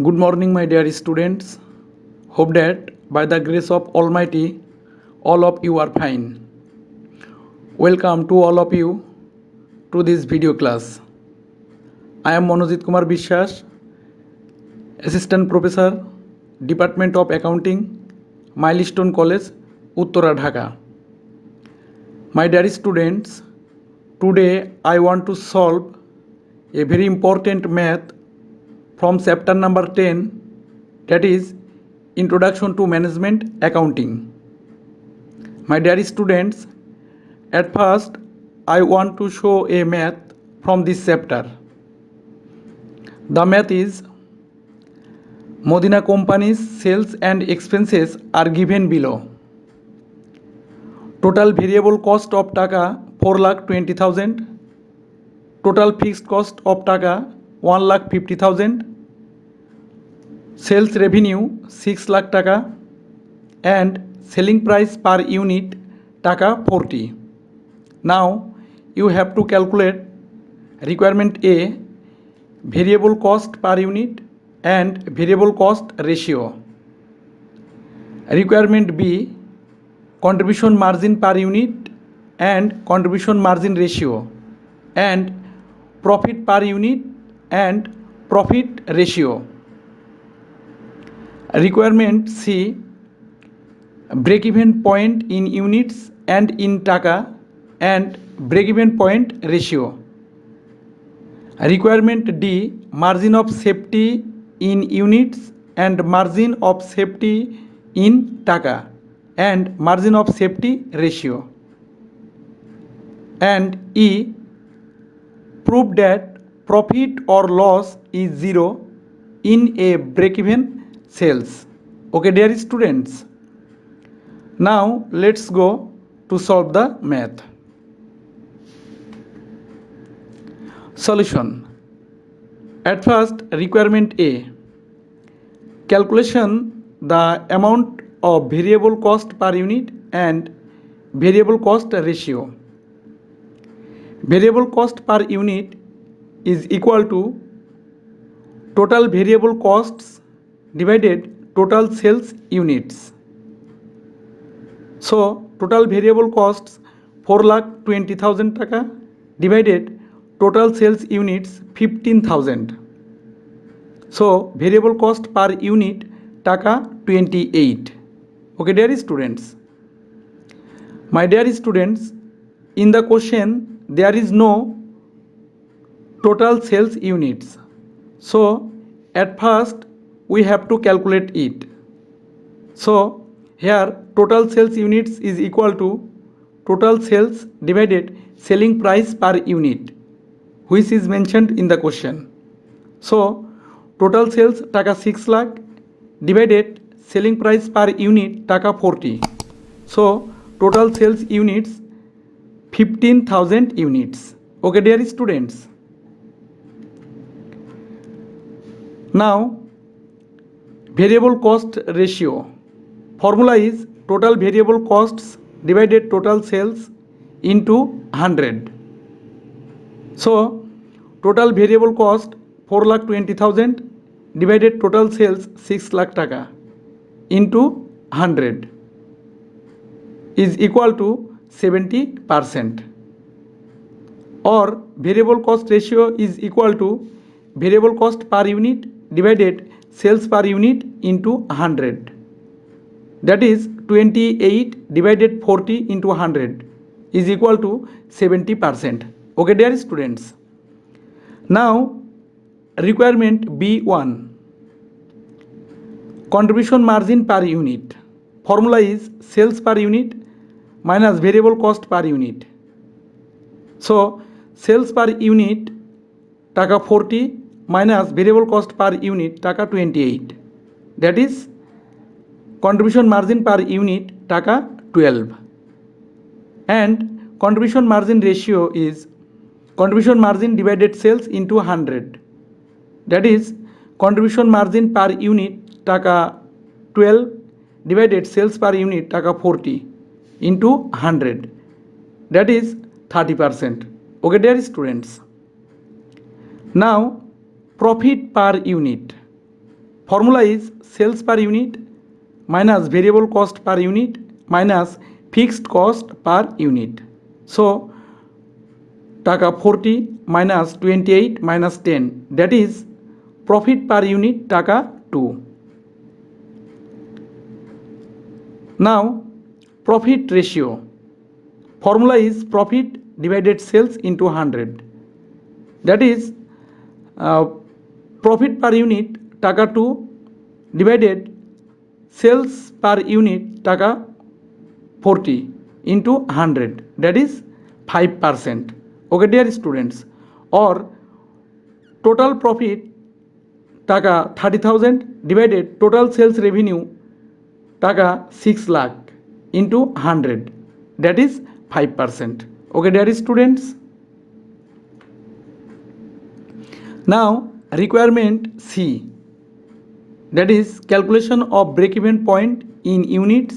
Good morning, my dear students. Hope that by the grace of Almighty, all of you are fine. Welcome to all of you to this video class. I am Monojit Kumar Bishwas, Assistant Professor, Department of Accounting, Milestone College, Uttara Dhaka. My dear students, today I want to solve a very important math from chapter number 10, that is Introduction to Management Accounting. My dear students, at first I want to show a math from this chapter. The math is Modina Company's sales and expenses are given below. Total variable cost of Taka 4,20,000, total fixed cost of Taka 1,50,000, sales revenue 6 lakh Taka, and selling price per unit Taka 40. Now you have to calculate requirement A, variable cost per unit and variable cost ratio. Requirement B, contribution margin per unit and contribution margin ratio, and profit per unit and profit ratio. Requirement C, break-even point in units and in Taka and break-even point ratio. Requirement D, margin of safety in units and margin of safety in Taka and margin of safety ratio. And E, prove that profit or loss is zero in a break-even sales. Okay, dear students. Now let's go to solve the math. Solution. At first, requirement A, calculation the amount of variable cost per unit and variable cost ratio. Variable cost per unit is equal to total variable costs divided total sales units. So total variable costs 4,20,000 Taka divided total sales units 15,000. So variable cost per unit Taka 28. Okay, dear students. My dear students, in the question there is no total sales units. So at first we have to calculate it. So here total sales units is equal to total sales divided selling price per unit, which is mentioned in the question. So total sales Taka 6 lakh divided selling price per unit Taka 40. So total sales units 15,000 units. Okay, dear students. Now variable cost ratio. Formula is total variable costs divided total sales into 100. So total variable cost 4,20,000 divided total sales 6 lakh Taka into 100 is equal to 70%. Or variable cost ratio is equal to variable cost per unit divided sales per unit into 100. That is 28 divided 40 into 100 is equal to 70%. Okay, dear students. Now requirement B1, contribution margin per unit. Formula is sales per unit minus variable cost per unit. So sales per unit Taka 40 minus variable cost per unit Taka 28. That is contribution margin per unit Taka 12. And contribution margin ratio is contribution margin divided sales into 100. That is contribution margin per unit Taka 12 divided sales per unit Taka 40 into 100. That is 30%. Okay, dear students. Now profit per unit. formula is sales per unit minus variable cost per unit minus fixed cost per unit. So টাকা 40 minus 28 minus 10, that is profit per unit টাকা 2. Now profit ratio, formula is profit divided sales into 100, that is profit per unit টাকা 2 divided sales per unit টাকা 40 into 100, that is 5%. Okay dear students, or total profit টাকা 30,000 divided total sales revenue টাকা 6 lakh into 100, that is 5%. Okay dear students, now requirement C, that is calculation of break even point in units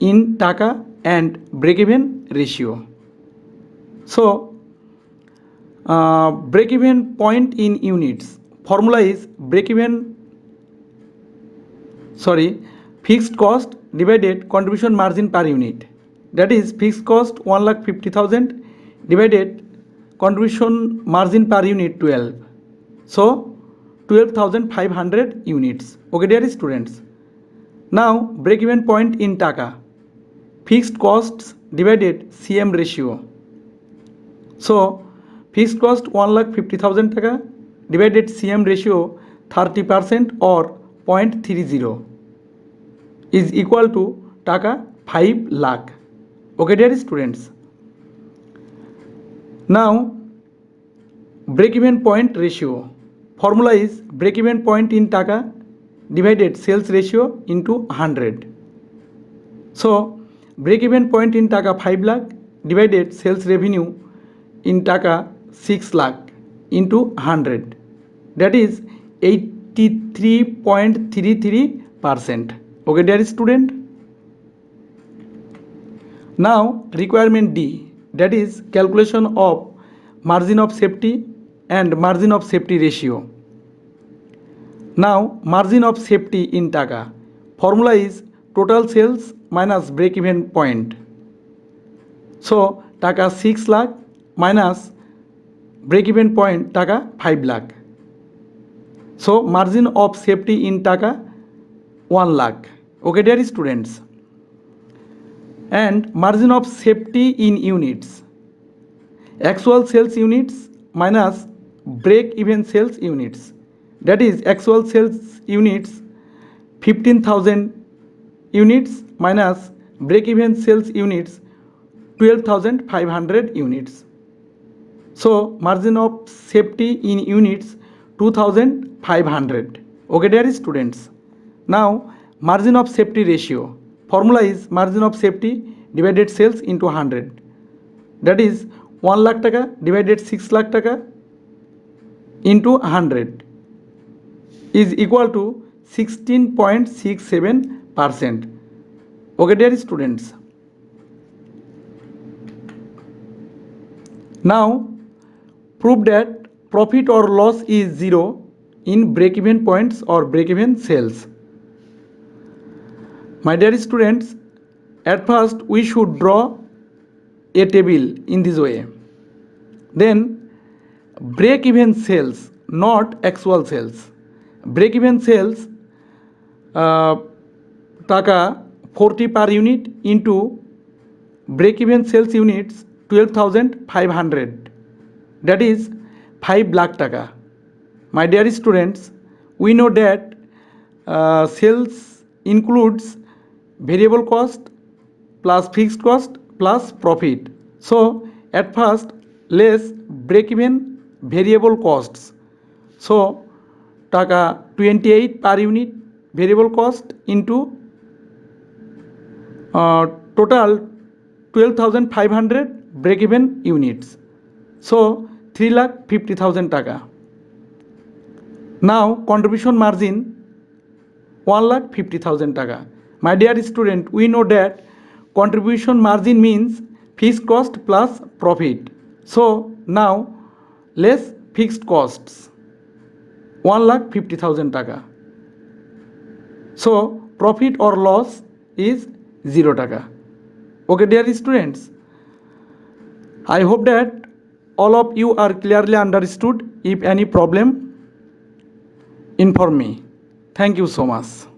in টাকা and break even ratio. So break even point in units, formula is fixed cost divided contribution margin per unit, that is fixed cost 1,50,000 divided contribution margin per unit 12, so 12,500 units. Okay dear students, now break even point in টাকা, fixed costs divided CM ratio, so fixed cost 1,50,000 টাকা divided CM ratio 30% or 0.30 is equal to টাকা 5 lakh. Okay dear students, now break even point ratio, formula is break even point in টাকা divided sales ratio into 100. So break even point in টাকা 5 lakh divided sales revenue in টাকা 6 lakh into 100, that is 83.33%. Okay dear student, now requirement D, that is calculation of margin of safety and margin of safety ratio. Now margin of safety in টাকা, formula is total sales minus break even point, so টাকা 6 lakh minus break even point টাকা 5 lakh, so margin of safety in টাকা 1 lakh. Okay dear students, and margin of safety in units, actual sales units minus break even sales units, that is actual sales units 15,000 units minus break even sales units 12,500 units, so margin of safety in units 2,500. Okay dear students, now margin of safety ratio, formula is margin of safety divided sales into 100, that is 1 lakh টাকা divided 6 lakh টাকা into 100 is equal to 16.67%. Okay dear students, now prove that profit or loss is zero in break even points or break even sales. My dear students, at first we should draw a table in this way, then break even sales, not actual sales. Break even sales টাকা 40 per unit into break even sales units 12,500, that is 5 lakh টাকা. My dear students, we know that sales includes variable cost plus fixed cost plus profit. So at first less break even variable costs, so টাকা 28 per unit variable cost into total 12,500 break even units, so 3,50,000 টাকা. Now contribution margin 1,50,000 টাকা. My dear student, we know that contribution margin means fixed cost plus profit, so now less fixed costs 1,50,000 টাকা. So profit or loss is 0 taka. Okay dear students, I hope that all of you are clearly understood. If any problem, inform me. Thank you so much.